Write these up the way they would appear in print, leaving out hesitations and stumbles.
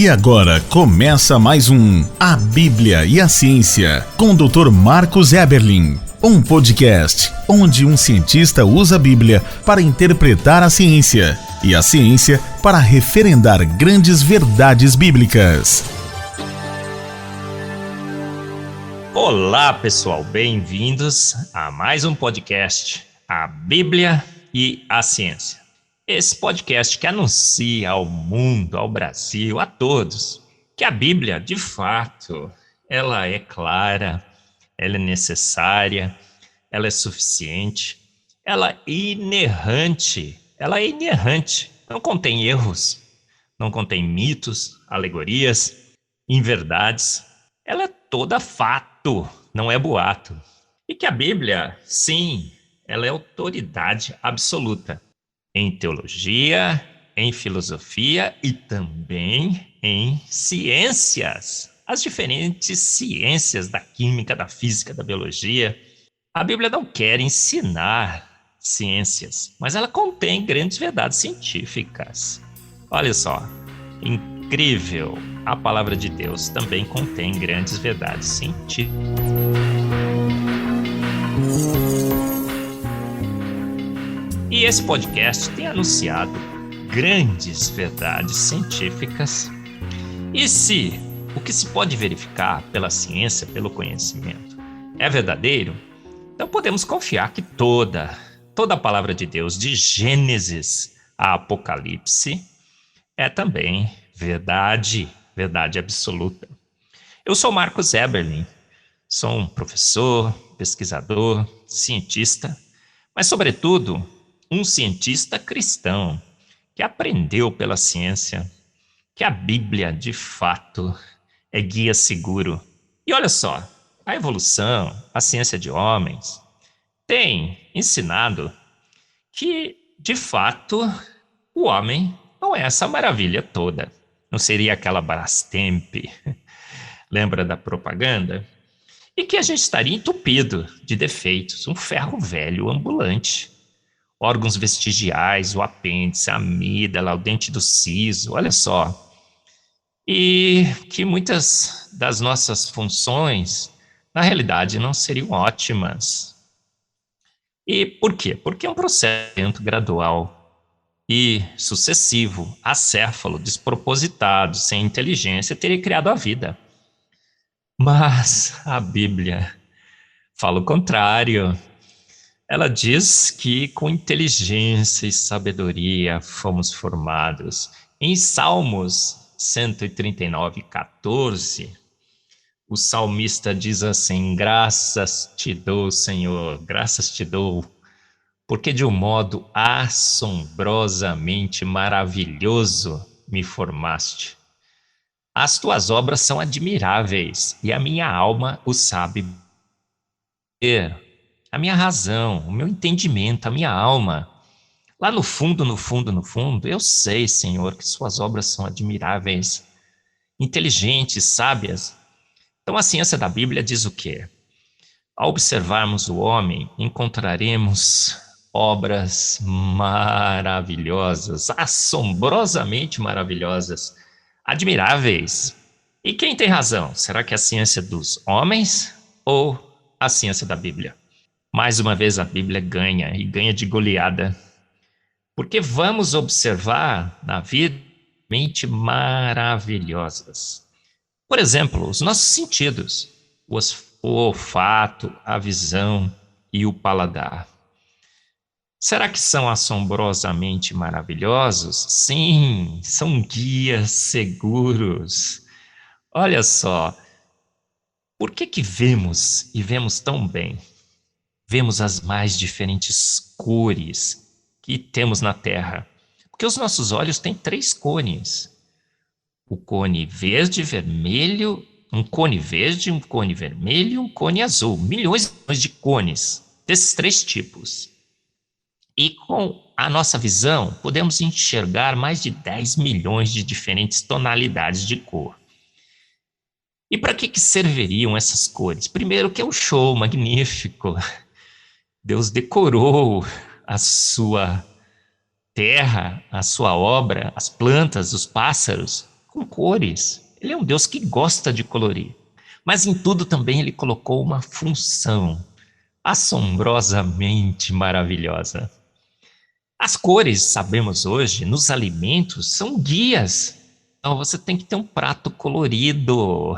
E agora começa mais um A Bíblia e a Ciência, com o Dr. Marcos Eberlin. Um podcast onde um cientista usa a Bíblia para interpretar a ciência e a ciência para referendar grandes verdades bíblicas. Olá, pessoal, bem-vindos a mais um podcast, A Bíblia e a Ciência. Esse podcast que anuncia ao mundo, ao Brasil, a todos, que a Bíblia, de fato, ela é clara, ela é necessária, ela é suficiente, ela é inerrante, não contém erros, não contém mitos, alegorias, inverdades, ela é toda fato, não é boato. E que a Bíblia, sim, ela é autoridade absoluta em teologia, em filosofia e também em ciências. As diferentes ciências da química, da física, da biologia. A Bíblia não quer ensinar ciências, mas ela contém grandes verdades científicas. Olha só, incrível! A palavra de Deus também contém grandes verdades científicas. E esse podcast tem anunciado grandes verdades científicas. E se o que se pode verificar pela ciência, pelo conhecimento, é verdadeiro, então podemos confiar que toda a palavra de Deus, de Gênesis a Apocalipse, é também verdade absoluta. Eu sou Marcos Eberlin, sou um professor, pesquisador, cientista, mas sobretudo um cientista cristão que aprendeu pela ciência que a Bíblia, de fato, é guia seguro. E olha só, a evolução, a ciência de homens, tem ensinado que, de fato, o homem não é essa maravilha toda. Não seria aquela Brastemp, lembra da propaganda? E que a gente estaria entupido de defeitos, um ferro velho ambulante. Órgãos vestigiais, o apêndice, a amígdala, o dente do siso, olha só. E que muitas das nossas funções, na realidade, não seriam ótimas. E por quê? Porque é um processo gradual e sucessivo, acéfalo, despropositado, sem inteligência, teria criado a vida. Mas a Bíblia fala o contrário. Ela diz que com inteligência e sabedoria fomos formados. Em Salmos 139:14, o salmista diz assim: graças te dou, Senhor, graças te dou, porque de um modo assombrosamente maravilhoso me formaste. As tuas obras são admiráveis e a minha alma o sabe. A minha razão, o meu entendimento, a minha alma. Lá no fundo, eu sei, Senhor, que suas obras são admiráveis, inteligentes, sábias. Então a ciência da Bíblia diz o quê? Ao observarmos o homem, encontraremos obras maravilhosas, assombrosamente maravilhosas, admiráveis. E quem tem razão? Será que é a ciência dos homens ou a ciência da Bíblia? Mais uma vez a Bíblia ganha, e ganha de goleada, porque vamos observar na vida mente maravilhosas. Por exemplo, os nossos sentidos, o olfato, a visão e o paladar. Será que são assombrosamente maravilhosos? Sim, são guias seguros. Olha só, por que vemos e vemos tão bem? Vemos as mais diferentes cores que temos na Terra. Porque os nossos olhos têm 3 cones. O cone verde, vermelho, um cone verde, um cone vermelho e um cone azul. Milhões de cones desses 3 tipos. E com a nossa visão, podemos enxergar mais de 10 milhões de diferentes tonalidades de cor. E para que serviriam essas cores? Primeiro que é um show magnífico. Deus decorou a sua terra, a sua obra, as plantas, os pássaros, com cores. Ele é um Deus que gosta de colorir. Mas em tudo também ele colocou uma função assombrosamente maravilhosa. As cores, sabemos hoje, nos alimentos são guias. Então você tem que ter um prato colorido.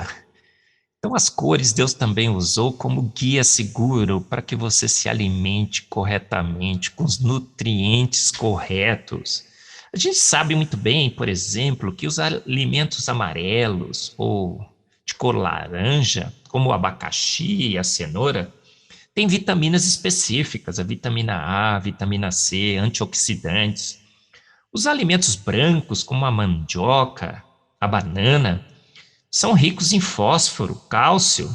Então as cores Deus também usou como guia seguro para que você se alimente corretamente, com os nutrientes corretos. A gente sabe muito bem, por exemplo, que os alimentos amarelos ou de cor laranja, como o abacaxi e a cenoura, têm vitaminas específicas, a vitamina A, a vitamina C, antioxidantes. Os alimentos brancos, como a mandioca, a banana, são ricos em fósforo, cálcio,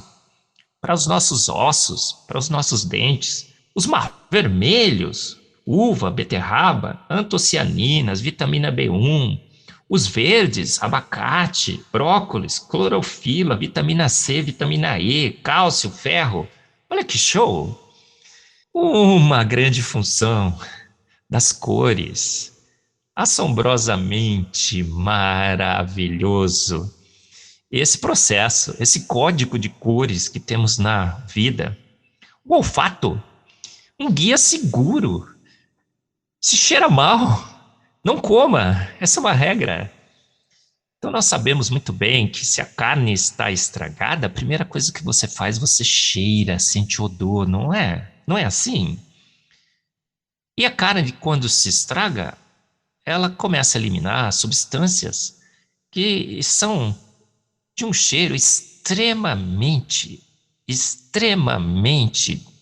para os nossos ossos, para os nossos dentes. Os vermelhos, uva, beterraba, antocianinas, vitamina B1. Os verdes, abacate, brócolis, clorofila, vitamina C, vitamina E, cálcio, ferro. Olha que show! Uma grande função das cores. Assombrosamente maravilhoso. Esse processo, esse código de cores que temos na vida. O olfato, um guia seguro. Se cheira mal, não coma. Essa é uma regra. Então nós sabemos muito bem que se a carne está estragada, a primeira coisa que você faz, você cheira, sente odor, não é? Não é assim? E a carne, quando se estraga, ela começa a eliminar substâncias que são de um cheiro extremamente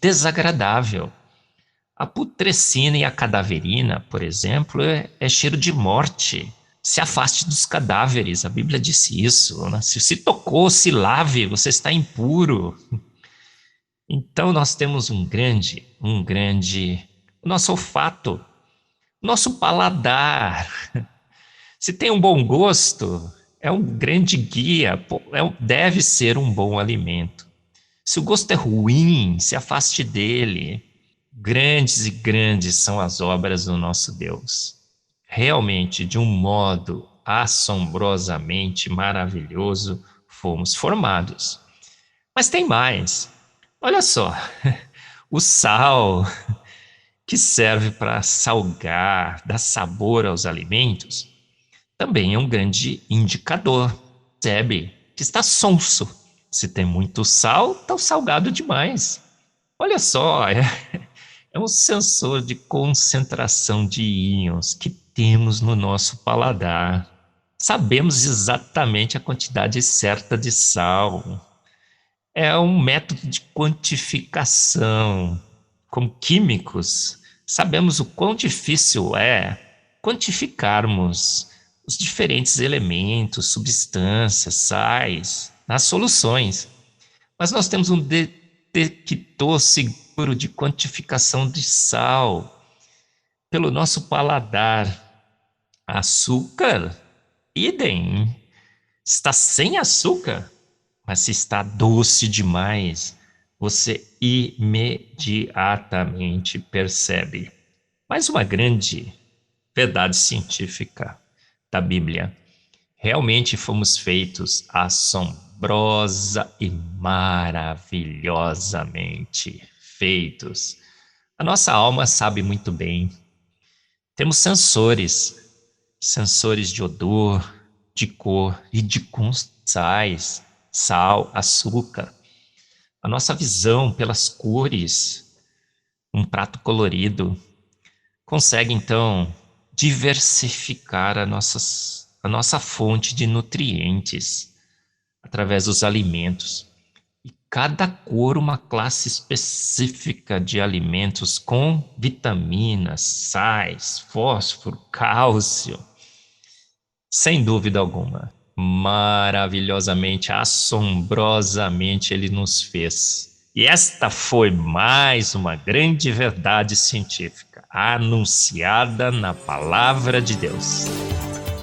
desagradável. A putrescina e a cadaverina, por exemplo, é cheiro de morte. Se afaste dos cadáveres, a Bíblia disse isso, né? Se tocou, se lave, você está impuro. Então nós temos o nosso olfato, nosso paladar. Se tem um bom gosto, é um grande guia, deve ser um bom alimento. Se o gosto é ruim, se afaste dele. Grandes e grandes são as obras do nosso Deus. Realmente, de um modo assombrosamente maravilhoso, fomos formados. Mas tem mais. Olha só, o sal, que serve para salgar, dar sabor aos alimentos, também é um grande indicador. Percebe que está sonso. Se tem muito sal, está salgado demais. Olha só, é um sensor de concentração de íons que temos no nosso paladar. Sabemos exatamente a quantidade certa de sal. É um método de quantificação. Como químicos, sabemos o quão difícil é quantificarmos os diferentes elementos, substâncias, sais, nas soluções. Mas nós temos um detector seguro de quantificação de sal pelo nosso paladar. Açúcar, idem. Está sem açúcar, mas se está doce demais, você imediatamente percebe. Mais uma grande verdade científica da Bíblia. Realmente fomos feitos assombrosa e maravilhosamente feitos. A nossa alma sabe muito bem. Temos sensores de odor, de cor e de sais, sal, açúcar. A nossa visão pelas cores, um prato colorido, consegue então diversificar a nossa fonte de nutrientes através dos alimentos. E cada cor uma classe específica de alimentos com vitaminas, sais, fósforo, cálcio. Sem dúvida alguma, maravilhosamente, assombrosamente Ele nos fez. E esta foi mais uma grande verdade científica, anunciada na Palavra de Deus.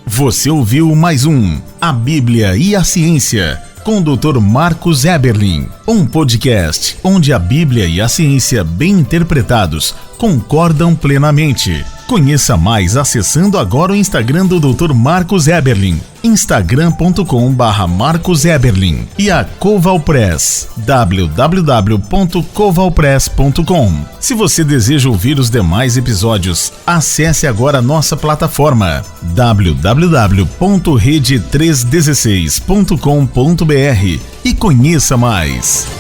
Você ouviu mais um A Bíblia e a Ciência, com o Dr. Marcos Eberlin, um podcast onde a Bíblia e a ciência bem interpretados concordam plenamente. Conheça mais acessando agora o Instagram do Dr. Marcos Eberlin. instagram.com/marcoseberlin e a Covalpress, www.covalpress.com. Se você deseja ouvir os demais episódios, acesse agora nossa plataforma www.rede316.com.br e conheça mais.